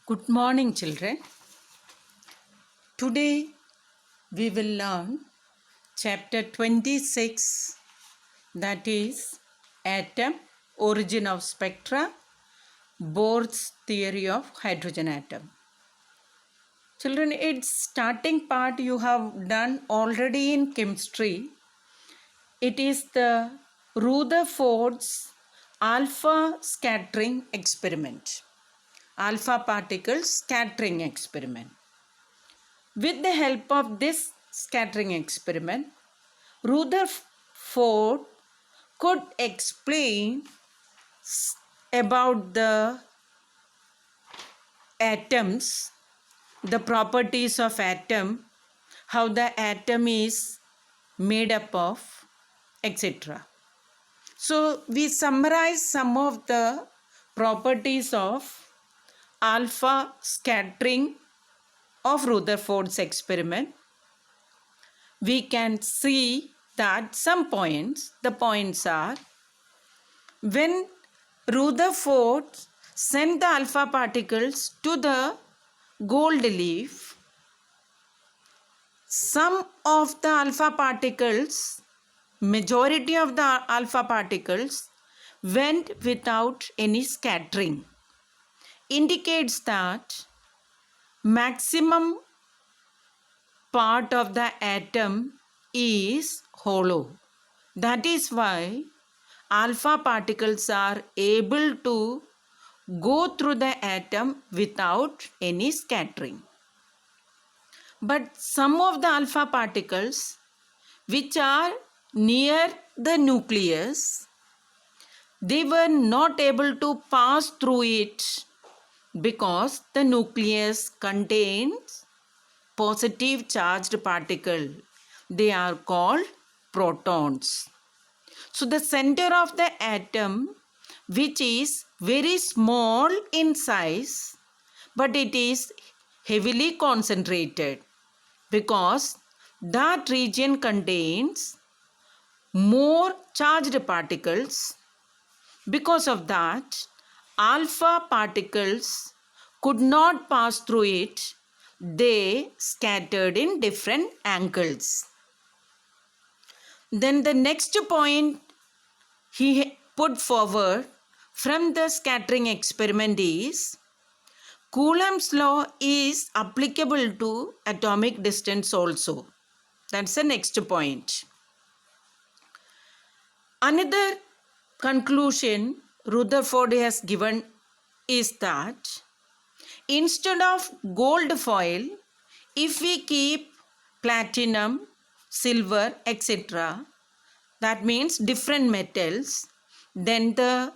Good morning, children. Today we will learn chapter 26, that is Atom, Origin of Spectra, Bohr's theory of hydrogen atom. Children, its starting part you have done already in chemistry. It is the Rutherford's alpha scattering experiment, alpha particle scattering experiment. With the help of this scattering experiment, Rutherford could explain about the atoms, the properties of atom, how the atom is made up of, etc. So we summarize some of the properties of alpha scattering of Rutherford's experiment. We can see that some points, the points are, when Rutherford sent the alpha particles to the gold leaf, some of the alpha particles, majority of the alpha particles went without any scattering, indicates that maximum part of the atom is hollow. That is why alpha particles are able to go through the atom without any scattering. But some of the alpha particles which are near the nucleus, they were not able to pass through it because the nucleus contains positive charged particle. They are called protons. So the center of the atom, which is very small in size, but it is heavily concentrated because that region contains more charged particles. Because of that, alpha particles could not pass through it. They scattered in different angles. Then the next point he put forward from the scattering experiment is Coulomb's law is applicable to atomic distance also. That's the next point. Another conclusion Rutherford has given is that instead of gold foil, if we keep platinum, silver, etc., that means different metals, then the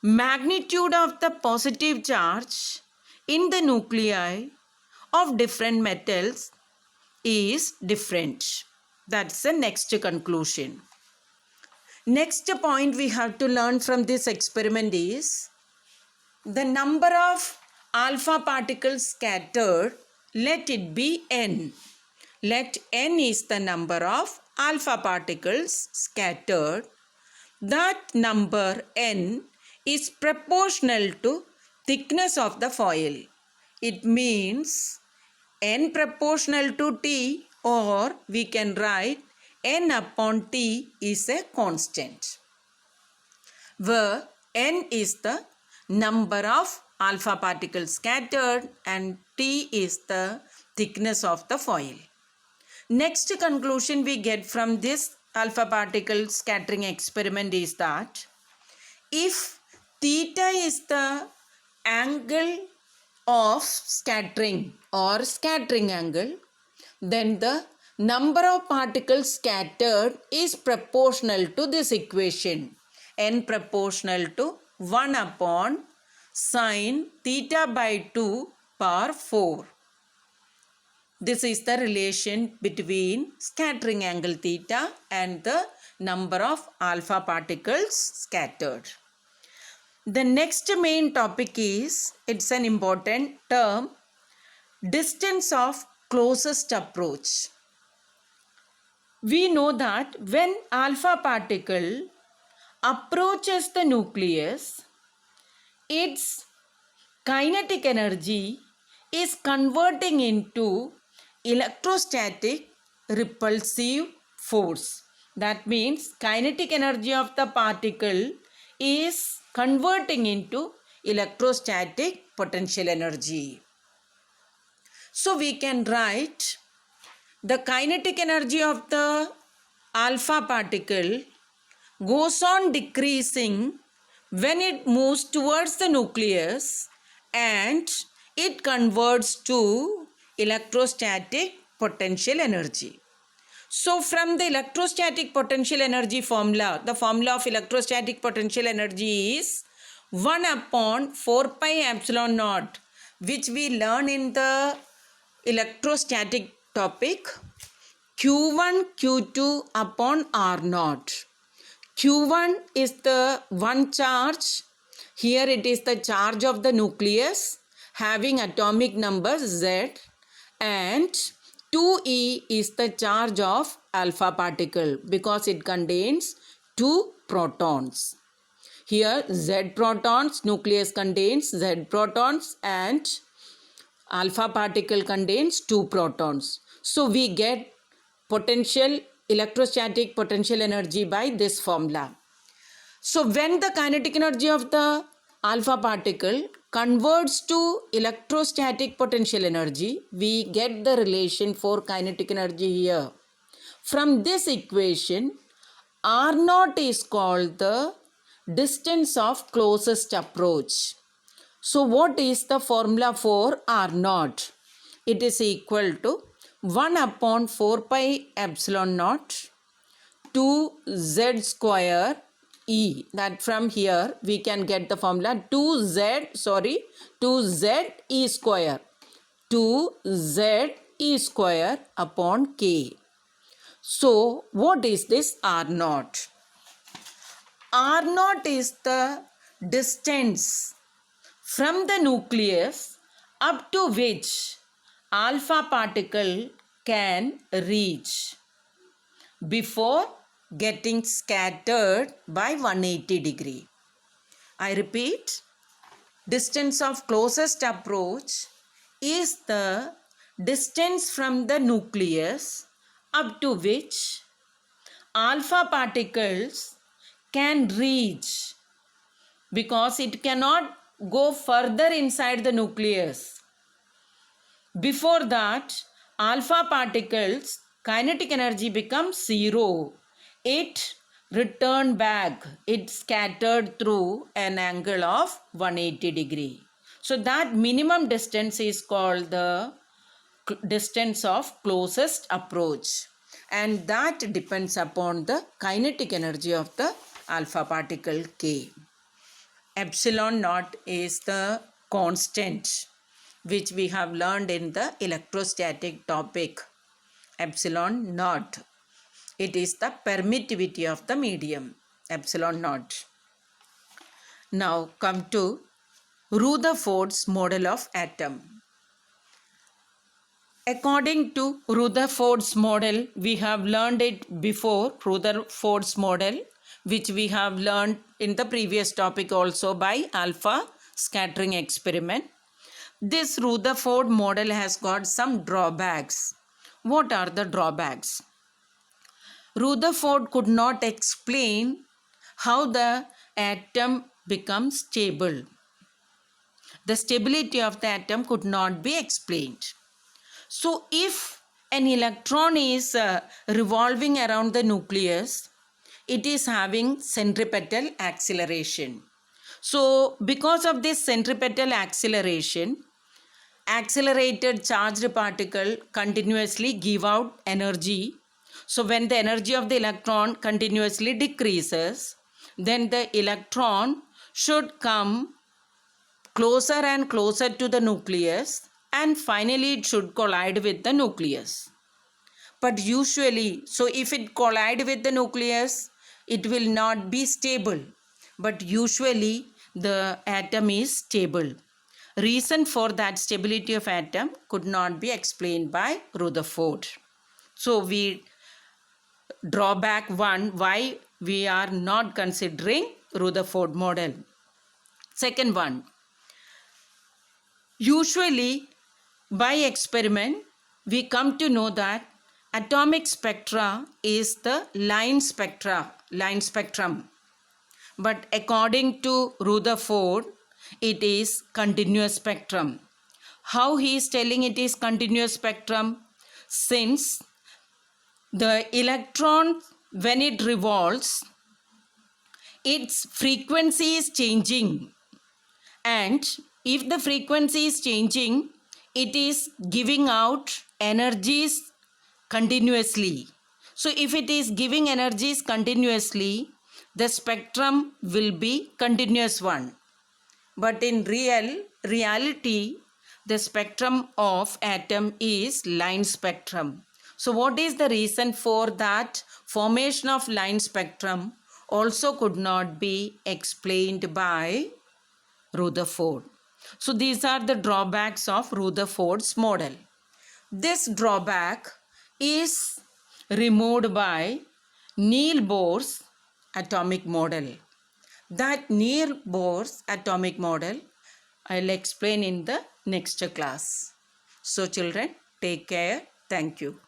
magnitude of the positive charge in the nuclei of different metals is different. That's the next conclusion. Next point we have to learn from this experiment is the number of alpha particles scattered, let it be n. Let n is the number of alpha particles scattered. That number n is proportional to thickness of the foil. It means n proportional to t, or we can write n upon t is a constant, where n is the number of alpha particles scattered and t is the thickness of the foil. Next conclusion we get from this alpha particle scattering experiment is that if theta is the angle of scattering or scattering angle, then the number of particles scattered is proportional to this equation, n proportional to 1 upon sine theta by 2 power 4. This is the relation between scattering angle theta and the number of alpha particles scattered. The next main topic is, it's an important term, distance of closest approach. We know that when alpha particle approaches the nucleus, its kinetic energy is converting into electrostatic repulsive force. That means kinetic energy of the particle is converting into electrostatic potential energy. So we can write the kinetic energy of the alpha particle goes on decreasing when it moves towards the nucleus and it converts to electrostatic potential energy. So from the electrostatic potential energy formula, the formula of electrostatic potential energy is 1 upon 4 pi epsilon naught, which we learn in the electrostatic topic, Q1 Q2 upon R naught. Q1 is the one charge. Here it is the charge of the nucleus having atomic number Z, and 2e is the charge of alpha particle because it contains 2 protons. Here Z protons, nucleus contains Z protons and alpha particle contains 2 protons. So we get electrostatic potential energy by this formula. So when the kinetic energy of the alpha particle converts to electrostatic potential energy, we get the relation for kinetic energy here. From this equation, R naught is called the distance of closest approach. So what is the formula for R naught? It is equal to 1 upon 4 pi epsilon naught 2z square E. That from here we can get the formula 2z E square. 2z E square upon K. So what is this R naught? R naught is the distance from the nucleus up to which alpha particle can reach before getting scattered by 180 degree. I repeat, distance of closest approach is the distance from the nucleus up to which alpha particles can reach because it cannot go further inside the nucleus. Before that, alpha particles kinetic energy becomes 0. It returned back. It scattered through an angle of 180 degree. So that minimum distance is called the distance of closest approach, and that depends upon the kinetic energy of the alpha particle K. Epsilon naught is the constant which we have learned in the electrostatic topic. Epsilon naught. It is the permittivity of the medium. Epsilon naught. Now come to Rutherford's model of atom. According to Rutherford's model, we have learned it before, Rutherford's model, which we have learned in the previous topic also by alpha scattering experiment. This Rutherford model has got some drawbacks. What are the drawbacks? Rutherford could not explain how the atom becomes stable. The stability of the atom could not be explained. So if an electron is revolving around the nucleus, it is having centripetal acceleration. So because of this centripetal acceleration, accelerated charged particle continuously give out energy. So when the energy of the electron continuously decreases, then the electron should come closer and closer to the nucleus, and finally it should collide with the nucleus. But usually, so if it collide with the nucleus, it will not be stable. But usually the atom is stable. Reason for that stability of atom could not be explained by Rutherford. So we draw back one, why we are not considering Rutherford model. Second one, Usually, by experiment, we come to know that atomic spectra is the line spectrum. But according to Rutherford, it is continuous spectrum. How he is telling it is continuous spectrum? Since the electron, when it revolves, its frequency is changing, and if the frequency is changing, it is giving out energies continuously. So if it is giving energies continuously, the spectrum will be continuous one. But in reality, the spectrum of atom is line spectrum. So what is the reason for that formation of line spectrum also could not be explained by Rutherford. So these are the drawbacks of Rutherford's model. This drawback is removed by Niels Bohr's atomic model. That Niels Bohr's atomic model I'll explain in the next class. So children, take care. Thank you.